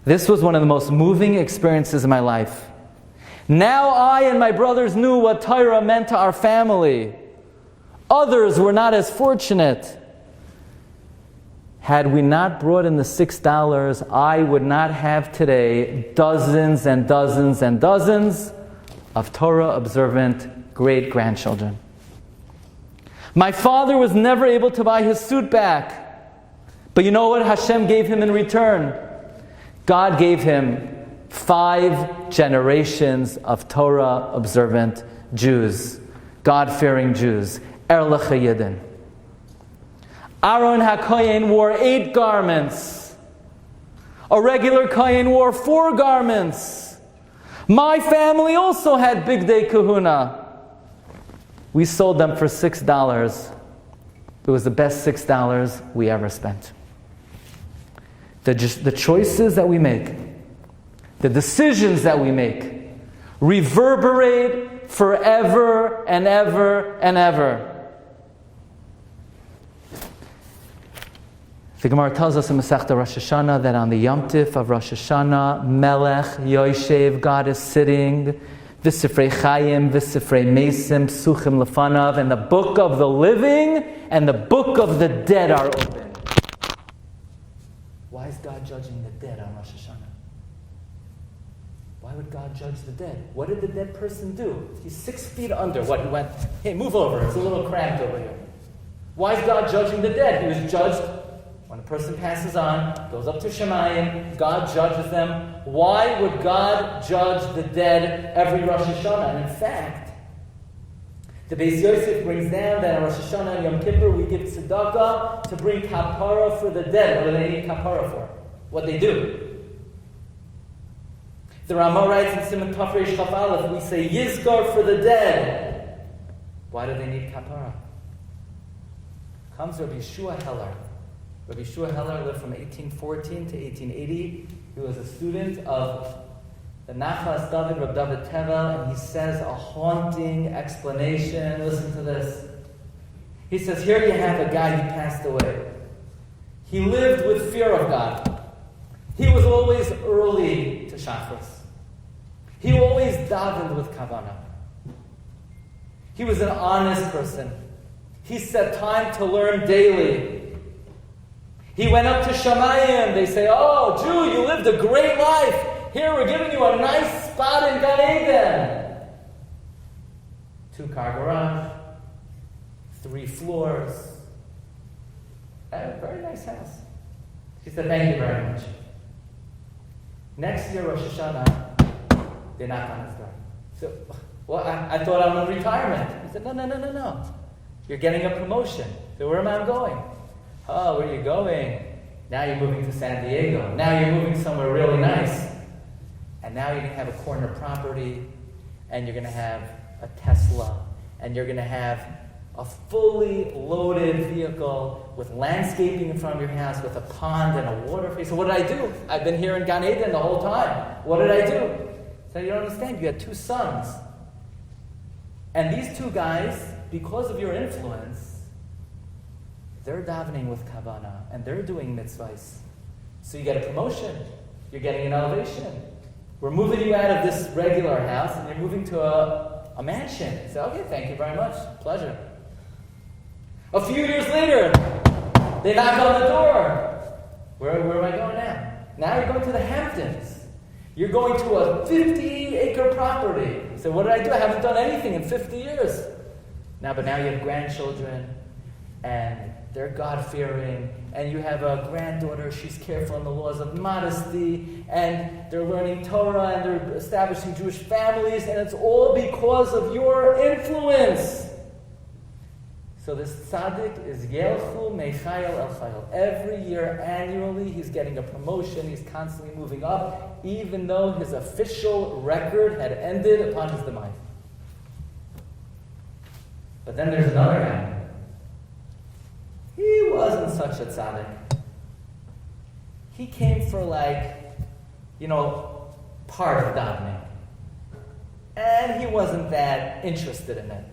This was one of the most moving experiences in my life. Now I and my brothers knew what Torah meant to our family. Others were not as fortunate. Had we not brought in the $6, I would not have today dozens and dozens and dozens of Torah-observant great-grandchildren. My father was never able to buy his suit back. But you know what Hashem gave him in return? God gave him 5 generations of Torah-observant Jews, God-fearing Jews, Erlich Yidden. Aaron HaKohen wore 8 garments. A regular Kohen wore 4 garments. My family also had Big Day Kahuna. We sold them for $6. It was the best $6 we ever spent. The choices that we make, the decisions that we make, reverberate forever and ever and ever. The Gemara tells us in Masechta Rosh Hashanah that on the Yom Tif of Rosh Hashanah, Melech Yoshev, God is sitting, V'sifrei Chayim, V'sifrei Mesim, Psuchim Lefanav, and the book of the living and the book of the dead are open. Why is God judging the dead on Rosh Hashanah? Why would God judge the dead? What did the dead person do? He's 6 feet under. What? He went, hey, move over. It's a little cramped over here. Why is God judging the dead? He was judged when a person passes on, goes up to Shemayim, God judges them. Why would God judge the dead every Rosh Hashanah? And in fact, the Beis Yosef brings down that on Rosh Hashanah and Yom Kippur we give tzedakah to bring kapara for the dead. What do they need kapara for? What they do. The Ramah writes in Siman Taf Reish Chaf Aleph, we say Yizkar for the dead. Why do they need kapara? Comes Rabbi Yeshua Heller. Rabbi Yeshua Heller lived from 1814 to 1880. He was a student of the Nachlas David, Reb David Tevel, and he says a haunting explanation. Listen to this. He says, here you have a guy who passed away. He lived with fear of God. He was always early to Shachris. He always davened with kavanah. He was an honest person. He set time to learn daily. He went up to Shamayim. They say, "Oh, Jew, you lived a great life. Here, we're giving you a nice spot in Gan Eden." 2-car garage, 3 floors, a very nice house. She said, "Thank you very much." Next year, Rosh Hashanah, they knocked on his door. So, well, I thought I'm in retirement. He said, No. You're getting a promotion. So where am I going? Oh, where are you going? Now you're moving to San Diego. Now you're moving somewhere really nice. And now you're going to have a corner property, and you're going to have a Tesla, and you're going to have a fully loaded vehicle with landscaping in front of your house, with a pond and a water face. So what did I do? I've been here in Gan Eden the whole time. What did I do? So you don't understand. You had 2 sons. And these 2 guys, because of your influence, they're davening with kavanah, and they're doing mitzvahs. So you get a promotion. You're getting an elevation. We're moving you out of this regular house, and you're moving to a mansion. You say, "Okay, thank you very much. Pleasure." A few years later, they knock on the door. Where am I going now? Now you're going to the Hamptons. You're going to a 50-acre property. So what did I do? I haven't done anything in 50 years. But now you have grandchildren, and they're God-fearing, and you have a granddaughter, she's careful in the laws of modesty, and they're learning Torah, and they're establishing Jewish families, and it's all because of your influence. So this tzaddik is Yelchu Mechayel El Chayel. Every year, annually, he's getting a promotion. He's constantly moving up, even though his official record had ended upon his demise. But then there's another guy. He wasn't such a tzaddik. He came for part of davening. And he wasn't that interested in it.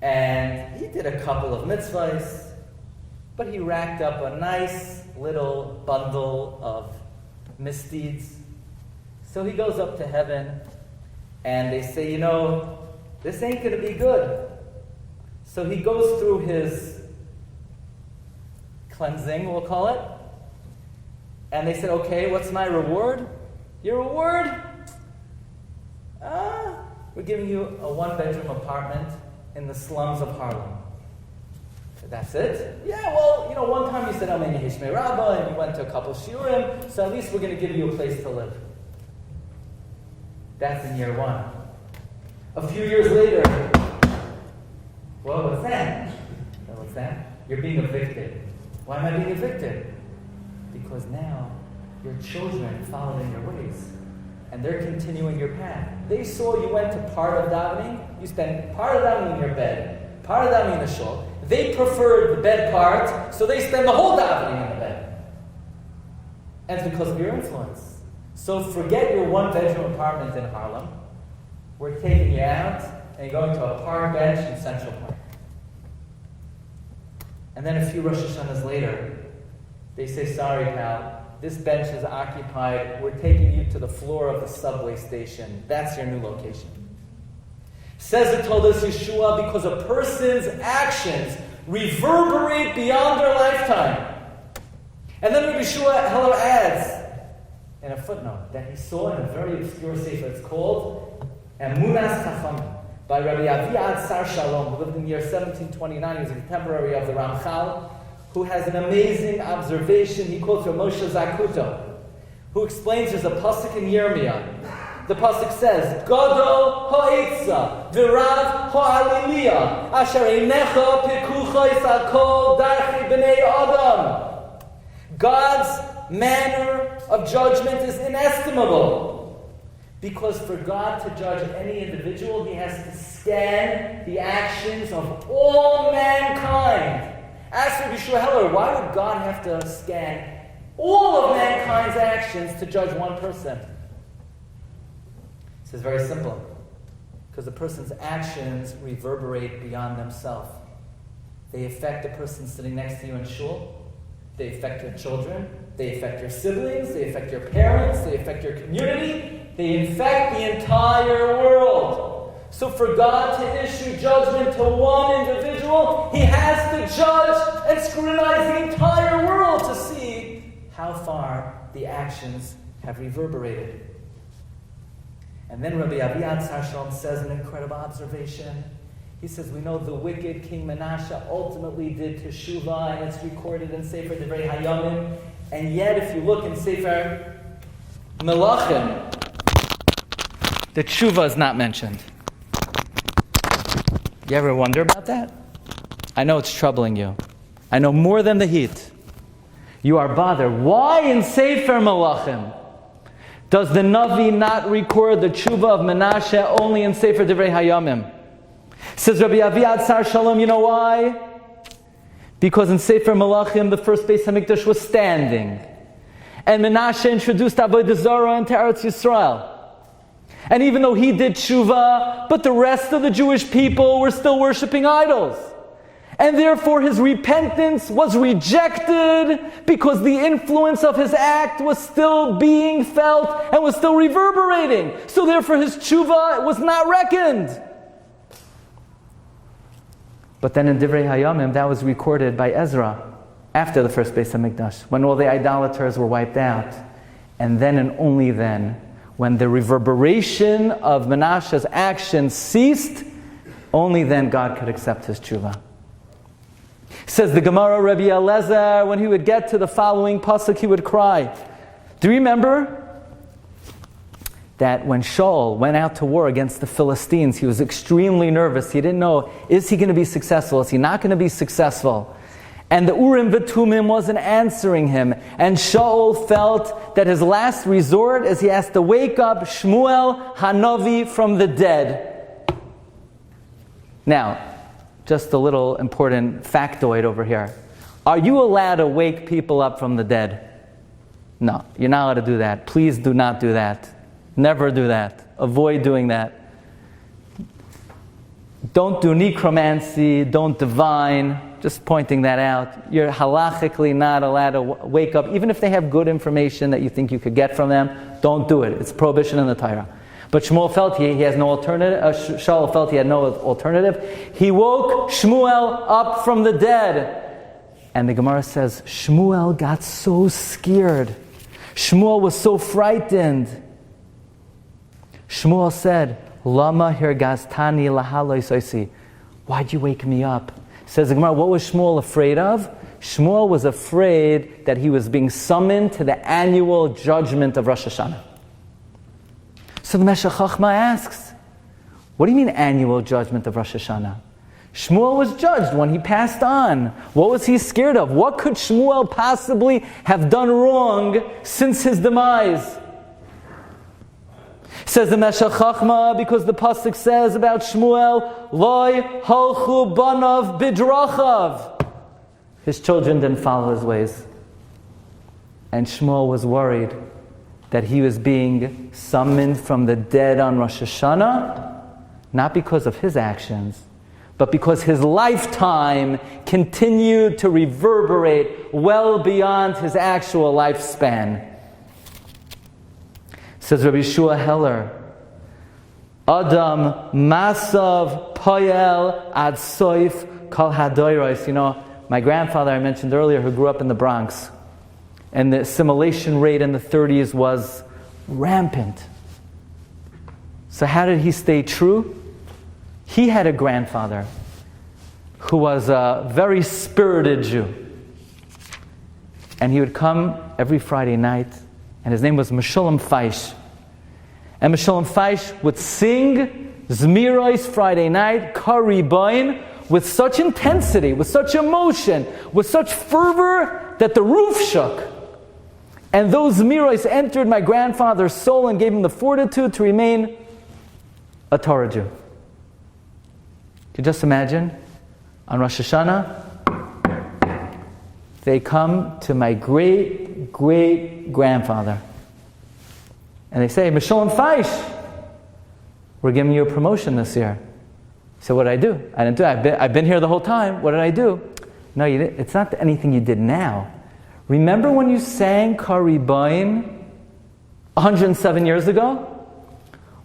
And he did a couple of mitzvahs, but he racked up a nice little bundle of misdeeds. So he goes up to heaven, and they say, this ain't going to be good. So he goes through his cleansing, we'll call it, and they said, "Okay, what's my reward?" "Your reward? We're giving you a 1-bedroom apartment in the slums of Harlem." So that's it? "Yeah, well, one time you said, I'm in Hishmei Rabbah, and you went to a couple Shiurim, so at least we're going to give you a place to live." That's in year 1. A few years later, what's that? What's that? You're being evicted. Why am I being evicted? Because now your children followed in your ways, and they're continuing your path. They saw you went to part of davening. You spent part of davening in your bed, part of davening in the shul. They preferred the bed part, so they spend the whole davening in the bed. And it's because of your influence. So forget your 1-bedroom apartment in Harlem. We're taking you out, and you're going to a park bench in Central Park. And then a few Rosh Hashanahs later, they say, "Sorry, pal, this bench is occupied. We're taking you to the floor of the subway station. That's your new location." Says it told us Yeshua, because a person's actions reverberate beyond their lifetime. And then Rabbi Yeshua Heller adds, in a footnote, that he saw in a very obscure sefer. It's called Emunas Chachamim, by Rabbi Aviad Sar Shalom, who lived in the year 1729. He was a contemporary of the Ramchal, who has an amazing observation. He quotes from Moshe Zakuto, who explains there's a pasuk in Yirmiyah. The pasuk says, "Gadol ha'etza v'rav ha'aliliyah asher einecha pekuchos al kol darchei b'nei adam." God's manner of judgment is inestimable, because for God to judge any individual, he has to scan the actions of all mankind. Ask Rabbi Yeshua Heller, why would God have to scan all of mankind's actions to judge one person? He says, very simple. Because the person's actions reverberate beyond themselves. They affect the person sitting next to you in shul. They affect your children, they affect your siblings, they affect your parents, they affect your community, they infect the entire world. So for God to issue judgment to one individual, He has to judge and scrutinize the entire world to see how far the actions have reverberated. And then Rabbi Aviad Tzar Shalom says an incredible observation. He says, we know the wicked King Menashe ultimately did TESHUVA, and it's recorded in Sefer Divrei Hayomim. And yet, if you look in Sefer Melachim, the TESHUVA is not mentioned. You ever wonder about that? I know it's troubling you. I know more than the heat. You are bothered. Why in Sefer Melachim does the Navi not record the TESHUVA of Menashe only in Sefer Divrei Hayomim? Says Rabbi Aviad Tzar Shalom, you know why? Because in Sefer Melachim, the first Beis HaMikdash was standing. And Menashe introduced Avodah Zarah into Eretz Yisrael. And even though he did tshuva, but the rest of the Jewish people were still worshiping idols. And therefore his repentance was rejected because the influence of his act was still being felt and was still reverberating. So therefore his tshuva was not reckoned. But then in Divrei Hayomim, that was recorded by Ezra after the first Beis HaMikdash, when all the idolaters were wiped out. And then and only then, when the reverberation of Menashe's action ceased, only then God could accept his tshuva. Says the Gemara, Rabbi Eliezer, when he would get to the following pasuk, he would cry. Do you remember that when Shaul went out to war against the Philistines, he was extremely nervous. He didn't know, is he going to be successful? Is he not going to be successful? And the Urim V'Tumim wasn't answering him. And Shaul felt that his last resort is he has to wake up Shmuel Hanavi from the dead. Now, just a little important factoid over here. Are you allowed to wake people up from the dead? No, you're not allowed to do that. Please do not do that. Never do that. Avoid doing that. Don't do necromancy, don't divine. Just pointing that out. You're halachically not allowed to wake up, even if they have good information that you think you could get from them. Don't do it. It's prohibition in the Torah. But Shmuel felt he has no alternative. Shaul felt he had no alternative. He woke Shmuel up from the dead. And the Gemara says, Shmuel got so scared. Shmuel was so frightened. Shmuel said, Lama hirgaztani lahaloi soisi. Why'd you wake me up? Says the Gemara, what was Shmuel afraid of? Shmuel was afraid that he was being summoned to the annual judgment of Rosh Hashanah. So the Meshech Chochmah asks, what do you mean annual judgment of Rosh Hashanah? Shmuel was judged when he passed on. What was he scared of? What could Shmuel possibly have done wrong since his demise? Says the Meshech Chochmah, because the pasuk says about Shmuel, Loi halchu banav bidrachav. His children didn't follow his ways. And Shmuel was worried that he was being summoned from the dead on Rosh Hashanah, not because of his actions, but because his lifetime continued to reverberate well beyond his actual lifespan. Says Rabbi Shua Heller, Adam masav poyel ad soif kol hadoros. You know, my grandfather I mentioned earlier, who grew up in the Bronx, and the assimilation rate in the 30s was rampant. So how did he stay true? He had a grandfather who was a very spirited Jew. And he would come every Friday night, and his name was Meshulam Feish. And Meshulam Feish would sing Zmiros Friday night, Kari Bain, with such intensity, with such emotion, with such fervor that the roof shook. And those Zmiros entered my grandfather's soul and gave him the fortitude to remain a Torah Jew. Can you just imagine? On Rosh Hashanah, they come to my great-great-grandfather. And they say, Meshulam Feish, we're giving you a promotion this year. So what did I do? I didn't do it. I've been here the whole time. What did I do? No, you didn't. It's not anything you did now. remember when you sang Karibain 107 years ago?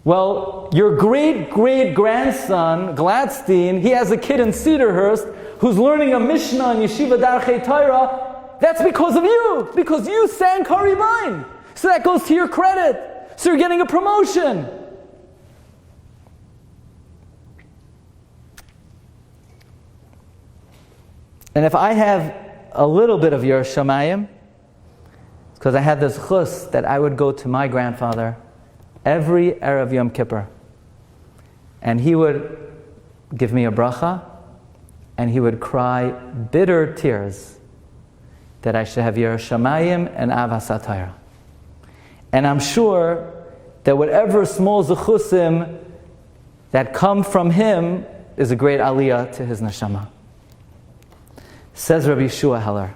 Well, your great-great-grandson, Glatstein, he has a kid in Cedarhurst who's learning a Mishnah in Yeshiva Darchei Torah. That's because of you, because you sang Karibain. So that goes to your credit. So you're getting a promotion. And if I have a little bit of your Shamayim, because I had this chus that I would go to my grandfather every Erev Yom Kippur. And he would give me a bracha, and he would cry bitter tears that I should have Yiras Shamayim and Avas HaTorah. And I'm sure that whatever small zechusim that come from him is a great aliyah to his neshama. Says Rabbi Shua Heller,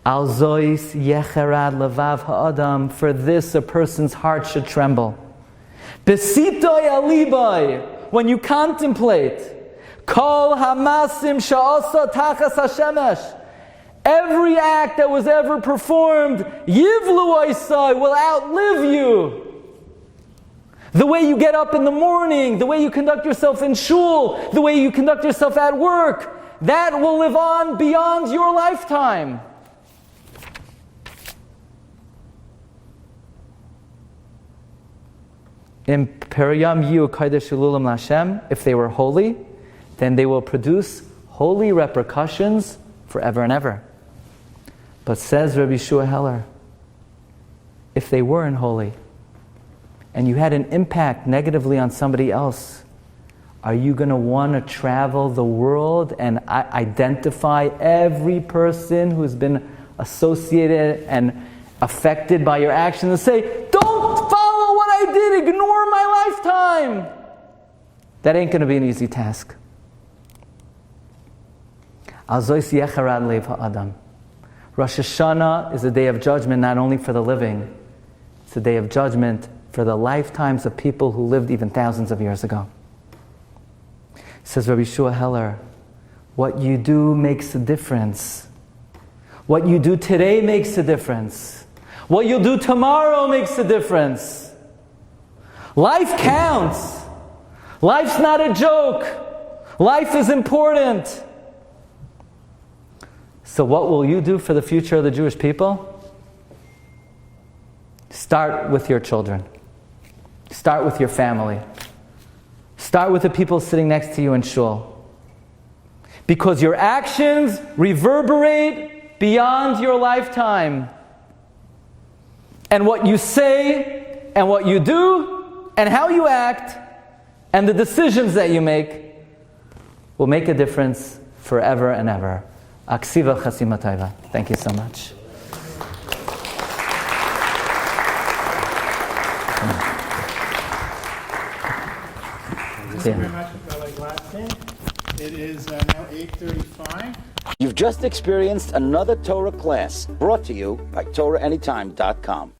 Al zois yecherad levav ha'adam, for this a person's heart should tremble. Besitoi alibai, when you contemplate, kol hamasim sha'asa tachas hashemesh, every act that was ever performed, yivlu oisai, will outlive you. The way you get up in the morning, the way you conduct yourself in shul, the way you conduct yourself at work, that will live on beyond your lifetime. In Periyam Yu Kaidesh Ululam Lashem, if they were holy, then they will produce holy repercussions forever and ever. But says Rabbi Shua Heller, if they weren't holy, and you had an impact negatively on somebody else, are you going to want to travel the world and identify every person who's been associated and affected by your actions and say, don't follow what I did, ignore my lifetime? That ain't going to be an easy task. Rosh Hashanah is a day of judgment not only for the living, it's a day of judgment for the lifetimes of people who lived even thousands of years ago. Says Rabbi Shua Heller, what you do makes a difference. What you do today makes a difference. What you'll do tomorrow makes a difference. Life counts. Life's not a joke. Life is important. So what will you do for the future of the Jewish people? Start with your children. Start with your family. Start with the people sitting next to you in shul. Because your actions reverberate beyond your lifetime. And what you say, and what you do, and how you act, and the decisions that you make will make a difference forever and ever. Aksiva Chasima Taiva. Thank you so much. Thank you very much, Rabbi Glatstein. It is now 8:35. You've just experienced another Torah class brought to you by TorahAnytime.com.